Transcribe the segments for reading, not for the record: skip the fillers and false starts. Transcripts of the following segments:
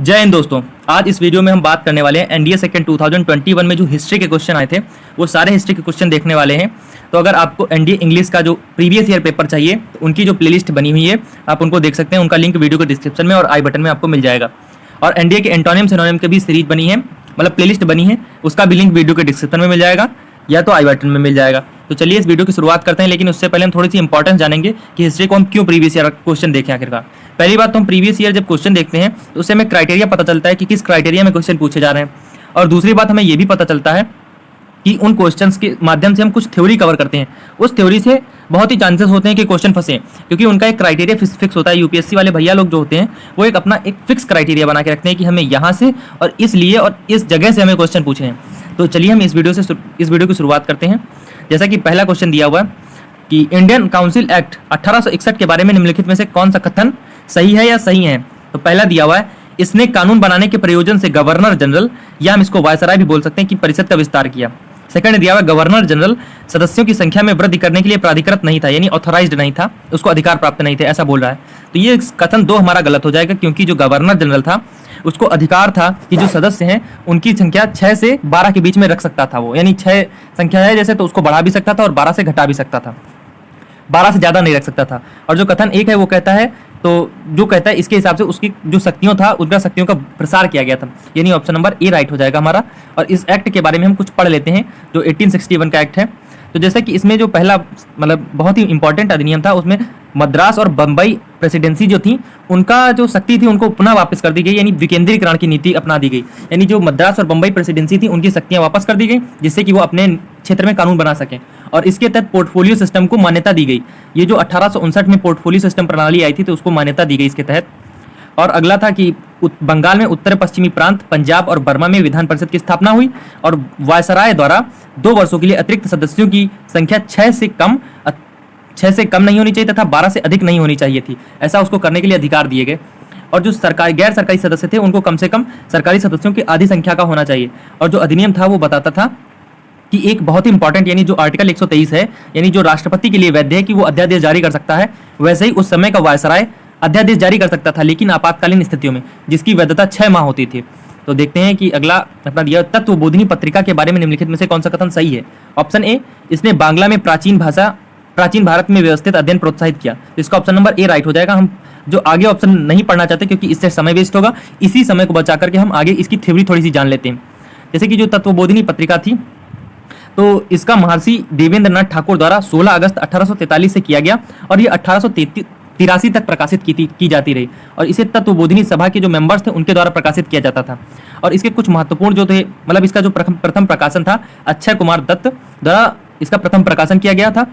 जय हिंद दोस्तों। आज इस वीडियो में हम बात करने वाले हैं एनडीए सेकेंड 2021 में जो हिस्ट्री के क्वेश्चन आए थे वो सारे हिस्ट्री के क्वेश्चन देखने वाले हैं। तो अगर आपको एनडीए इंग्लिश का जो प्रीवियस ईयर पेपर चाहिए तो उनकी जो प्लेलिस्ट बनी हुई है आप उनको देख सकते हैं। उनका लिंक वीडियो के डिस्क्रिप्शन में और आई बटन में आपको मिल जाएगा। और एनडीए के एंटोनिम सिनोनिम की भी सीरीज बनी है, मतलब प्लेलिस्ट बनी है, उसका भी लिंक वीडियो के डिस्क्रिप्शन में मिल जाएगा या तो आई बटन में मिल जाएगा। तो चलिए इस वीडियो की शुरुआत करते हैं, लेकिन उससे पहले हम थोड़ी सी इंपॉर्टेंस जानेंगे कि हिस्ट्री को हम क्यों प्रीवियस ईयर क्वेश्चन देखें आखिरकार। पहली बात तो हम प्रीवियस ईयर जब क्वेश्चन देखते हैं तो उससे हमें क्राइटेरिया पता चलता है कि किस क्राइटेरिया में क्वेश्चन पूछे जा रहे हैं। और दूसरी बात हमें ये भी पता चलता है कि उन क्वेश्चंस के माध्यम से हम कुछ थ्योरी कवर करते हैं। उस थ्योरी से बहुत ही चांसेस होते हैं कि क्वेश्चन फंसे, क्योंकि उनका एक क्राइटेरिया फिक्स होता है। यूपीएससी वाले भैया लोग जो होते हैं वो एक अपना एक फिक्स क्राइटेरिया बना के रखते हैं कि हमें यहाँ से और इसलिए और इस जगह से हमें क्वेश्चन पूछे हैं। तो चलिए हम इस वीडियो की शुरुआत करते हैं। जैसा कि पहला क्वेश्चन दिया हुआ है कि इंडियन काउंसिल एक्ट 1861 के बारे में निम्नलिखित में से कौन सा कथन सही है या सही है। तो पहला दिया हुआ है, इसने कानून बनाने के प्रयोजन से गवर्नर जनरल या हम इसको वायसराय भी बोल सकते हैं कि परिषद का विस्तार किया। सेकंड दिया हुआ, गवर्नर जनरल सदस्यों की संख्या में वृद्धि करने के लिए प्राधिकृत नहीं था, यानी ऑथराइज्ड नहीं था, उसको अधिकार प्राप्त नहीं थे, ऐसा बोल रहा है। तो ये कथन दो हमारा गलत हो जाएगा, क्योंकि जो गवर्नर जनरल था उसको अधिकार था कि जो सदस्य हैं उनकी संख्या 6 से 12 के बीच में रख सकता था वो, यानी 6 संख्या है जैसे तो उसको बढ़ा भी सकता था और 12 से घटा भी सकता था, 12 से ज़्यादा नहीं रख सकता था। और जो कथन एक है वो कहता है, तो जो कहता है इसके हिसाब से उसकी जो शक्तियों था उनका शक्तियों का प्रसार किया गया था, यानी ऑप्शन नंबर ए राइट हो जाएगा हमारा। और इस एक्ट के बारे में हम कुछ पढ़ लेते हैं जो 1861 का एक्ट है। तो जैसे कि इसमें जो पहला मतलब बहुत ही इंपॉर्टेंट अधिनियम था, उसमें मद्रास और बम्बई प्रेसिडेंसी जो थी उनका जो शक्ति थी उनको पुनः वापस कर दी गई, यानी विकेंद्रीकरण की नीति अपना दी गई। यानी जो मद्रास और बम्बई प्रेसिडेंसी थी उनकी शक्तियां वापस कर दी गई, जिससे कि वो अपने क्षेत्र में कानून बना सकें। और इसके तहत पोर्टफोलियो सिस्टम को मान्यता दी गई। ये जो 1859 में पोर्टफोलियो सिस्टम प्रणाली आई थी तो उसको मान्यता दी गई इसके तहत। और अगला था कि बंगाल में उत्तर पश्चिमी प्रांत, पंजाब और बर्मा में विधान परिषद की स्थापना हुई और वायसराय द्वारा 2 वर्षों के लिए अतिरिक्त सदस्यों की संख्या 6 से कम नहीं होनी चाहिए तथा 12 से अधिक नहीं होनी चाहिए थी, ऐसा उसको करने के लिए अधिकार दिए गए। और जो सरकारी गैर सरकारी सदस्य थे उनको कम से कम सरकारी सदस्यों की आधी संख्या का होना चाहिए। और जो अधिनियम था वो बताता था कि एक बहुत ही इंपॉर्टेंट, यानी जो आर्टिकल 123 है, यानी जो राष्ट्रपति के लिए वैध है कि वो अध्यादेश जारी कर सकता है, वैसे ही उस समय का वायसराय अध्यादेश जारी कर सकता था, लेकिन आपातकालीन स्थितियों में, जिसकी वैधता 6 माह होती थी। तो देखते हैं कि अगला अपना दिया तत्वबोधिनी पत्रिका के बारे में निम्नलिखित में से कौन सा कथन सही है। ऑप्शन ए, इसने बांग्ला में प्राचीन भारत में व्यवस्थित अध्ययन प्रोत्साहित किया। तो इसका ऑप्शन नंबर ए राइट हो जाएगा। हम जो आगे ऑप्शन नहीं पढ़ना चाहते क्योंकि इससे समय वेस्ट होगा, इसी समय को बचा करके हम आगे इसकी थ्योरी थोड़ी सी जान लेते हैं। जैसे कि जो तत्वबोधिनी पत्रिका थी तो इसका महर्षि देवेंद्र नाथ ठाकुर द्वारा 16 अगस्त 1843 से किया गया और ये 1883 तक प्रकाशित की जाती रही। और इसे तत्वबोधिनी सभा के जो मेंबर्स थे उनके द्वारा प्रकाशित किया जाता था। और इसके कुछ महत्वपूर्ण जो थे, मतलब इसका जो प्रथम प्रकाशन था अक्षय कुमार दत्त द्वारा इसका प्रथम प्रकाशन किया गया था।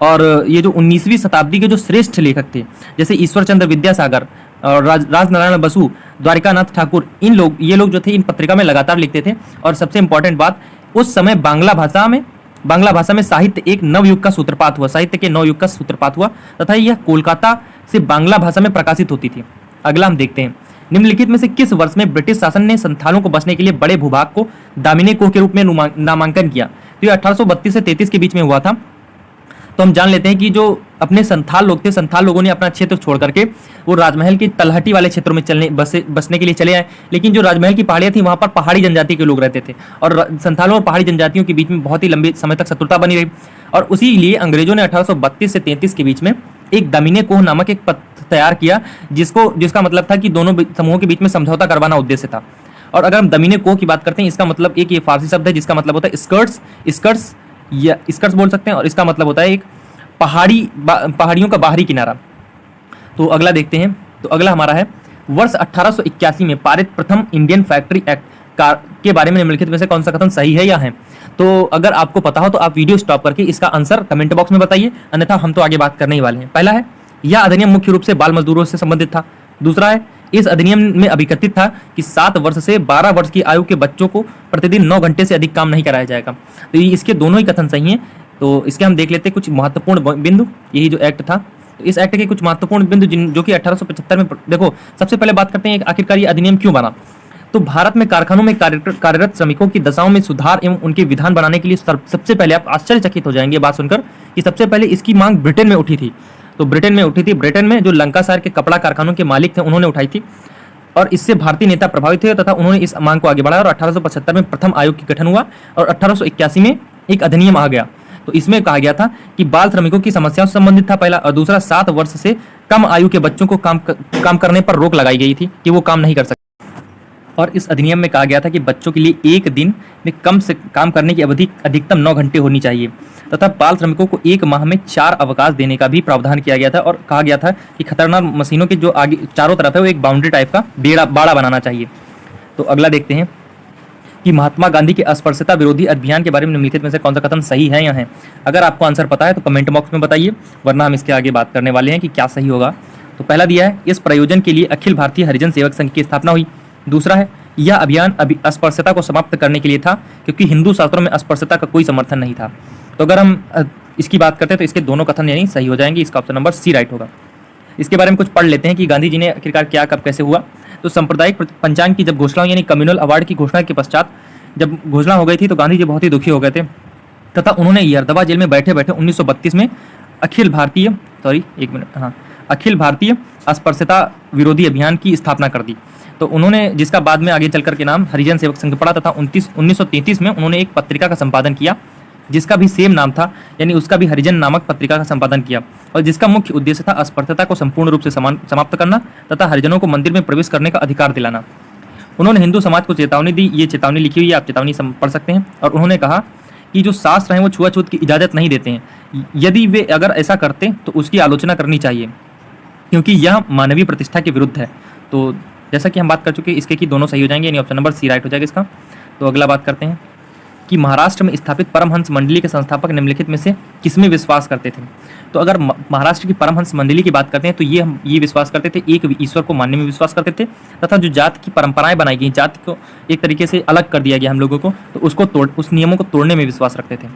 और ये जो 19वीं शताब्दी के जो श्रेष्ठ लेखक थे जैसे ईश्वर चंद्र विद्यासागर और राजनारायण बसु, द्वारिकानाथ ठाकुर, ये लोग जो थे इन पत्रिका में लगातार लिखते थे। और सबसे इंपॉर्टेंट बात, उस समय बांग्ला भाषा में साहित्य एक नवयुग का सूत्रपात हुआ, साहित्य के नवयुग का सूत्रपात हुआ तथा यह कोलकाता से बांग्ला भाषा में प्रकाशित होती थी। अगला हम देखते हैं, निम्नलिखित में से किस वर्ष में ब्रिटिश शासन ने संथालों को बसने के लिए बड़े भूभाग को दामिनी कोह के रूप में नामांकन किया। तो ये 1832 से 33 के बीच में हुआ था। तो हम जान लेते हैं कि जो अपने संथाल लोग थे, संथाल लोगों ने अपना क्षेत्र छोड़ करके वो राजमहल की तलहटी वाले क्षेत्रों में बसने के लिए चले आए। लेकिन जो राजमहल की पहाड़ियाँ थी वहाँ पर पहाड़ी जनजाति के लोग रहते थे और संथालों और पहाड़ी जनजातियों के बीच में बहुत ही लंबे समय तक शत्रुता बनी रही। और उसी लिए अंग्रेजों ने 1832 से 33 के बीच में एक दामिनी कोह नामक एक पद तैयार किया, जिसका मतलब था कि दोनों समूहों के बीच में समझौता करवाना उद्देश्य था। और अगर हम दामिनी कोह की बात करते हैं, इसका मतलब एक ये फारसी शब्द है जिसका मतलब होता है स्कर्ट्स या स्कर्ट्स बोल सकते हैं, और इसका मतलब होता है एक पहाड़ियों का बाहरी किनारा। तो अगला देखते हैं। तो अगला हमारा है, वर्ष 1881 में पारित प्रथम इंडियन फैक्ट्री एक्ट के बारे में निम्नलिखित में से कौन सा कथन सही है या है। तो अगर आपको पता हो तो आप वीडियो स्टॉप करके इसका आंसर कमेंट बॉक्स में बताइए, अन्यथा हम तो आगे बात करने ही वाले हैं। पहला है, यह अधिनियम मुख्य रूप से बाल मजदूरों से संबंधित था। दूसरा है, इस अधिनियम में अभिकथित था कि 7 वर्ष से 12 वर्ष की आयु के बच्चों को प्रतिदिन 9 घंटे से अधिक काम नहीं कराया जाएगा। तो इसके दोनों ही कथन सही हैं। तो इसके हम देख लेते हैं कुछ महत्वपूर्ण बिंदु। यही जो एक्ट था, तो इस एक्ट के कुछ महत्वपूर्ण बिंदु जो कि 1875 में, देखो सबसे पहले बात करते हैं आखिरकार ये अधिनियम क्यों बना। तो भारत में कारखानों में कार्यरत श्रमिकों की दशाओं में सुधार एवं उनके विधान बनाने के लिए सबसे पहले, आप आश्चर्यचकित हो जाएंगे बात सुनकर, कि सबसे पहले इसकी मांग ब्रिटेन में उठी थी। तो ब्रिटेन में जो लंकासार के कपड़ा कारखानों के मालिक थे उन्होंने उठाई थी। और इससे भारतीय नेता प्रभावित हुए तथा उन्होंने इस मांग को आगे बढ़ाया और 1875 में प्रथम आयोग की गठन हुआ और 1881 में एक अधिनियम आ गया। तो इसमें कहा गया था कि बाल श्रमिकों की समस्याओं से संबंधित था पहला, और दूसरा 7 वर्ष से कम आयु के बच्चों को काम करने पर रोक लगाई गई थी कि वो काम नहीं कर सकते। और इस अधिनियम में कहा गया था कि बच्चों के लिए एक दिन में कम से काम करने की अवधि अधिकतम 9 घंटे होनी चाहिए तथा बाल श्रमिकों को 1 माह में 4 अवकाश देने का भी प्रावधान किया गया था और कहा गया था कि खतरनाक मशीनों के जो आगे चारों तरफ है वो एक बाउंड्री टाइप का बाड़ा बनाना चाहिए। तो अगला देखते हैं कि महात्मा गांधी के अस्पृश्यता विरोधी अभियान के बारे में निम्नलिखित में से कौन सा कथन सही है या है। अगर आपको आंसर पता है तो कमेंट बॉक्स में बताइए, वरना हम इसके आगे बात करने वाले हैं कि क्या सही होगा। तो पहला दिया है, इस प्रयोजन के लिए अखिल भारतीय हरिजन सेवक संघ की स्थापना हुई। दूसरा है, यह अभियान अस्पृश्यता को समाप्त करने के लिए था क्योंकि हिंदू शास्त्रों में अस्पृश्यता का कोई समर्थन नहीं था। तो अगर हम इसकी बात करते हैं तो इसके दोनों कथन यानी सही हो जाएंगे, इसका ऑप्शन नंबर सी राइट होगा। इसके बारे में कुछ पढ़ लेते हैं कि गांधी जी ने आखिरकार क्या कब कैसे हुआ। तो सांप्रदायिक पंचांग की जब घोषणा यानी कम्युनल अवार्ड की घोषणा के पश्चात जब घोषणा हो गई थी तो गांधी जी बहुत ही दुखी हो गए थे तथा उन्होंने यरदवा जेल में बैठे बैठे 1932 में अखिल भारतीय अस्पृश्यता विरोधी अभियान की स्थापना कर दी। तो उन्होंने जिसका बाद में आगे चलकर के नाम हरिजन सेवक संघ पड़ा तथा 1933 में उन्होंने एक पत्रिका का संपादन किया जिसका भी सेम नाम था, यानी उसका भी हरिजन नामक पत्रिका का संपादन किया और जिसका मुख्य उद्देश्य था अस्पृश्यता को संपूर्ण रूप से समाप्त करना तथा हरिजनों को मंदिर में प्रवेश करने का अधिकार दिलाना। उन्होंने हिंदू समाज को चेतावनी दी, ये चेतावनी लिखी हुई है, आप चेतावनी पढ़ सकते हैं। और उन्होंने कहा कि जो शास्त्र हैं वो छुआछूत की इजाज़त नहीं देते हैं, यदि वे अगर ऐसा करते तो उसकी आलोचना करनी चाहिए क्योंकि यह मानवीय प्रतिष्ठा के विरुद्ध है। तो जैसा कि हम बात कर चुके हैं इसके कि दोनों सही हो जाएंगे, यानी ऑप्शन नंबर सी राइट हो जाएगा इसका। तो अगला बात करते हैं कि महाराष्ट्र में स्थापित परमहंस मंडली के संस्थापक निम्नलिखित में से किसमें विश्वास करते थे। तो अगर महाराष्ट्र की परमहंस मंडली की बात करते हैं तो ये विश्वास करते थे, एक ईश्वर को मानने में विश्वास करते थे तथा जो जाति की परंपराएं बनाई गई, जाति को एक तरीके से अलग कर दिया गया हम लोगों को, तो उस नियमों को तोड़ने में विश्वास रखते थे।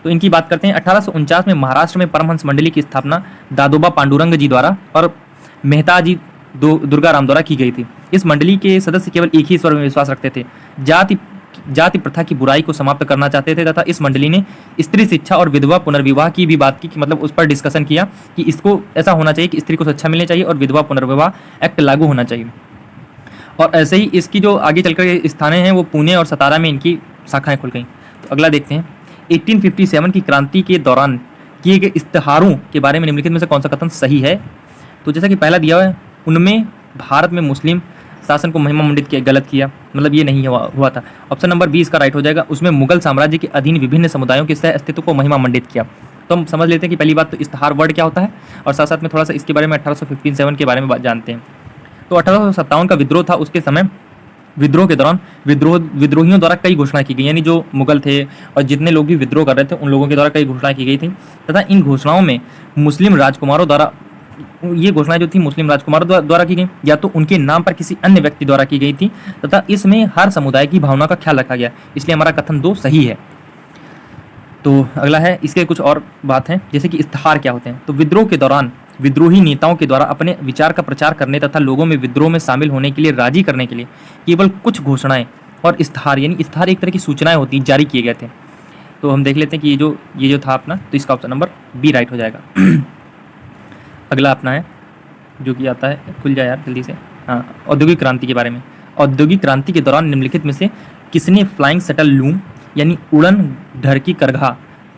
तो इनकी बात करते हैं 1849 में महाराष्ट्र में परमहंस मंडली की स्थापना दादोबा पांडुरंग जी द्वारा और मेहता जी दुर्गाराम द्वारा की गई थी। इस मंडली के सदस्य केवल एक ही ईश्वर में विश्वास रखते थे, जाति प्रथा की बुराई को समाप्त करना चाहते थे तथा इस मंडली ने स्त्री शिक्षा और विधवा पुनर्विवाह की भी बात की कि मतलब उस पर डिस्कशन किया कि इसको ऐसा होना चाहिए कि स्त्री को शिक्षा मिलनी चाहिए और विधवा पुनर्विवाह एक्ट लागू होना चाहिए। और ऐसे ही इसकी जो आगे चलकर स्थानें हैं वो पुणे और सतारा में इनकी शाखाएं खुल गई। तो अगला देखते हैं 1857 की क्रांति के दौरान किए गए इश्तेहारों के बारे में निम्नलिखित में से कौन सा कथन सही है। तो जैसा कि पहला दिया हुआ है, उनमें भारत में मुस्लिम शासन को महिमा मंडित किया, गलत किया, मतलब ये नहीं हुआ था। ऑप्शन नंबर 20 का राइट हो जाएगा। उसमें मुगल साम्राज्य के अधीन विभिन्न समुदायों के सह अस्तित्व को महिमा मंडित किया। तो हम समझ लेते हैं कि पहली बात तो इश्तेहार वर्ड क्या होता है और साथ साथ में थोड़ा सा इसके बारे में 1857 के बारे में जानते हैं। तो 1857 का विद्रोह था, उसके समय विद्रोह के दौरान विद्रोहियों द्वारा कई घोषणा की गई, यानी जो मुगल थे और जितने लोग भी विद्रोह कर रहे थे उन लोगों के द्वारा कई घोषणा की गई थी तथा इन घोषणाओं में मुस्लिम राजकुमारों द्वारा, ये घोषणाएं जो थी मुस्लिम राजकुमारों द्वारा की गई या तो उनके नाम पर किसी अन्य व्यक्ति द्वारा की गई थी तथा इसमें हर समुदाय की भावना का ख्याल रखा गया, इसलिए हमारा कथन 2 सही है। तो अगला है, इसके कुछ और बात है जैसे कि इश्तेहार क्या होते हैं। तो विद्रोह के दौरान विद्रोही नेताओं के द्वारा अपने विचार का प्रचार करने तथा लोगों में विद्रोह में शामिल होने के लिए राजी करने के लिए केवल कुछ घोषणाएं और इश्तेहार, यानी इश्तेहार एक तरह की सूचनाएं होती जारी किए गए थे। तो हम देख लेते हैं कि ये जो था अपना, तो इसका ऑप्शन नंबर बी राइट हो जाएगा। अगला अपना है जो कि आता है, खुल जाए यार जल्दी से, हाँ, औद्योगिक क्रांति के बारे में। औद्योगिक क्रांति के दौरान निम्नलिखित में से किसने फ्लाइंग शटल लूम यानी उड़न ढरकी करघा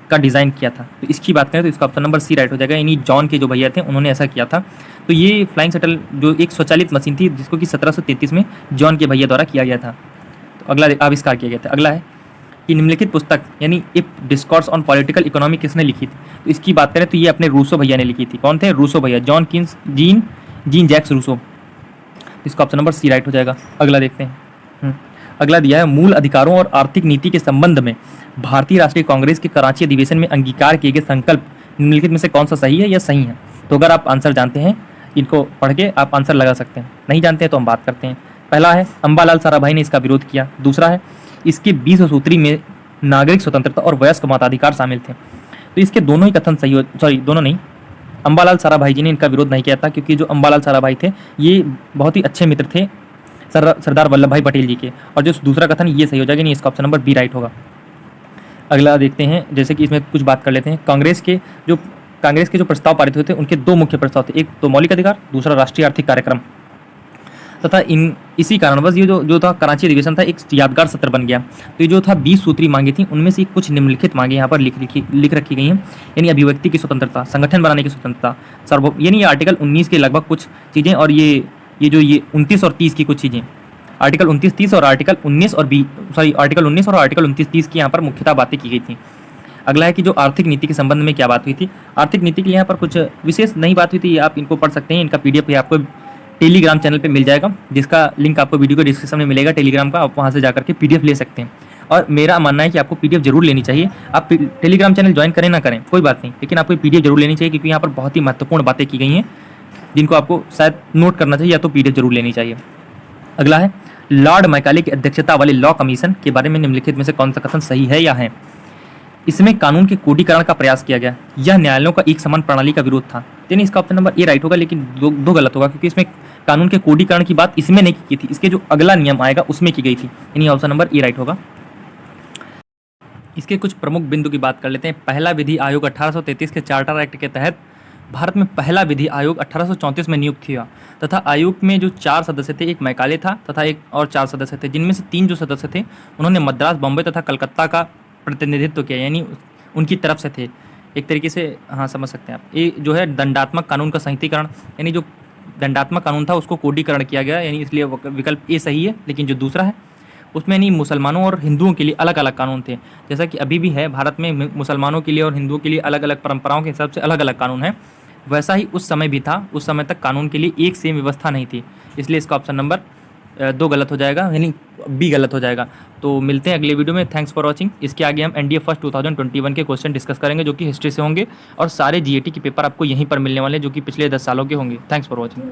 का डिज़ाइन किया था। तो इसकी बात करें तो इसका ऑप्शन नंबर सी राइट हो जाएगा, यानी जॉन के जो भैया थे उन्होंने ऐसा किया था। तो ये फ्लाइंग शटल जो एक स्वचालित मशीन थी जिसको कि 1733 में जॉन के भैया द्वारा किया गया था। तो अगला आविष्कार किया गया था। अगला है कि निम्नलिखित पुस्तक यानी if discourse on political economy किसने लिखी थी। तो इसकी बात करें तो ये अपने रूसो भैया ने लिखी थी। कौन थे? रूसो भैया, जॉन किन्स जीन जैक्स रूसो। इसका ऑप्शन नंबर सी राइट हो जाएगा। अगला देखते हैं। अगला दिया है, मूल अधिकारों और आर्थिक नीति के संबंध में भारतीय राष्ट्रीय कांग्रेस के कराची अधिवेशन में अंगीकार किए गए संकल्प निम्नलिखित में से कौन सा सही है या सही है। तो अगर आप आंसर जानते हैं इनको पढ़ के आप आंसर लगा सकते हैं, नहीं जानते हैं तो हम बात करते हैं। पहला है, अंबालाल साराभाई ने इसका विरोध किया। दूसरा है, इसके 20 सूत्री में नागरिक स्वतंत्रता और वयस्क मताधिकार शामिल थे। तो इसके दोनों ही कथन सही हो, सॉरी दोनों नहीं, अंबालाल जी ने इनका विरोध नहीं किया था क्योंकि जो अंबालाल साराभाई थे ये बहुत ही अच्छे मित्र थे सरदार वल्लभ भाई पटेल जी के। और जो दूसरा कथन ये सही हो जाएगा, नहीं, इसका ऑप्शन नंबर बी राइट होगा। अगला देखते हैं, जैसे कि इसमें कुछ बात कर लेते हैं। कांग्रेस के जो प्रस्ताव पारित हुए थे उनके 2 मुख्य प्रस्ताव थे, एक तो मौलिक अधिकार, दूसरा राष्ट्रीय आर्थिक कार्यक्रम। तथा इन इसी कारणवश ये जो था कराची अधिवेशन था एक यादगार सत्र बन गया। तो ये जो था 20 सूत्री मांगे थी, उनमें से कुछ निम्नलिखित मांगे यहाँ पर लिख रखी गई हैं। यानी अभिव्यक्ति की स्वतंत्रता, संगठन बनाने की स्वतंत्रता, यानी आर्टिकल 19 के लगभग कुछ चीज़ें, और ये 29 और 30 की कुछ चीज़ें, आर्टिकल 29-30 और आर्टिकल 19 और आर्टिकल 29-30 की यहाँ पर मुख्यतः बातें की गई थी। अगला है कि जो आर्थिक नीति के संबंध में क्या बात हुई थी। आर्थिक नीति के लिए यहाँ पर कुछ विशेष नहीं बात हुई थी, आप इनको पढ़ सकते हैं। इनका PDF आपको टेलीग्राम चैनल पे मिल जाएगा, जिसका लिंक आपको वीडियो के डिस्क्रिप्शन में मिलेगा टेलीग्राम का, आप वहाँ से जाकर के PDF ले सकते हैं। और मेरा मानना है कि आपको PDF जरूर लेनी चाहिए। आप टेलीग्राम चैनल ज्वाइन करें ना करें कोई बात नहीं, लेकिन आपको PDF जरूर लेनी चाहिए, क्योंकि यहाँ पर बहुत ही महत्वपूर्ण बातें की गई हैं जिनको आपको शायद नोट करना चाहिए, या तो PDF जरूर लेनी चाहिए। अगला है लॉर्ड मैकाले की अध्यक्षता वाले लॉ कमीशन के बारे में निम्नलिखित में से कौन सा कथन सही है या है। इसमें कानून के कोडीकरण का प्रयास किया गया, यह न्यायालयों का एक समान प्रणाली का विरोध था। यानी इसका ऑप्शन नंबर ए राइट होगा, लेकिन दो गलत होगा, क्योंकि इसमें कानून के कोडीकरण की बात इसमें नहीं की थी, इसके जो अगला नियम आएगा उसमें की गई थी। यानी ऑप्शन नंबर ए राइट होगा। इसके कुछ प्रमुख बिंदु की बात कर लेते हैं। पहला विधि आयोग 1833 के चार्टर एक्ट के तहत भारत में पहला विधि आयोग 1834 में नियुक्त हुआ, तथा आयोग में जो 4 सदस्य थे, एक मैकाले था तथा एक और 4 सदस्य थे, जिनमें से 3 जो सदस्य थे उन्होंने मद्रास, बॉम्बे तथा कलकत्ता का प्रतिनिधित्व किया, यानी उनकी तरफ से थे एक तरीके से। हाँ, समझ सकते हैं आप। ये जो है दंडात्मक कानून का संहितीकरण, यानी जो दंडात्मक कानून था उसको कोडीकरण किया गया, यानी इसलिए विकल्प ए सही है। लेकिन जो दूसरा है उसमें नहीं, मुसलमानों और हिंदुओं के लिए अलग अलग कानून थे, जैसा कि अभी भी है भारत में मुसलमानों के लिए और हिंदुओं के लिए अलग अलग परंपराओं के हिसाब से अलग अलग कानून है, वैसा ही उस समय भी था। उस समय तक कानून के लिए एक सेम व्यवस्था नहीं थी, इसलिए इसका ऑप्शन नंबर 2 गलत हो जाएगा, यानी बी गलत हो जाएगा। तो मिलते हैं अगले वीडियो में। Thanks for watching. इसके आगे हम NDA फर्स्ट 2021 के क्वेश्चन डिस्कस करेंगे, जो कि हिस्ट्री से होंगे, और सारे GAT के पेपर आपको यहीं पर मिलने वाले हैं, जो कि पिछले 10 सालों के होंगे। Thanks for watching.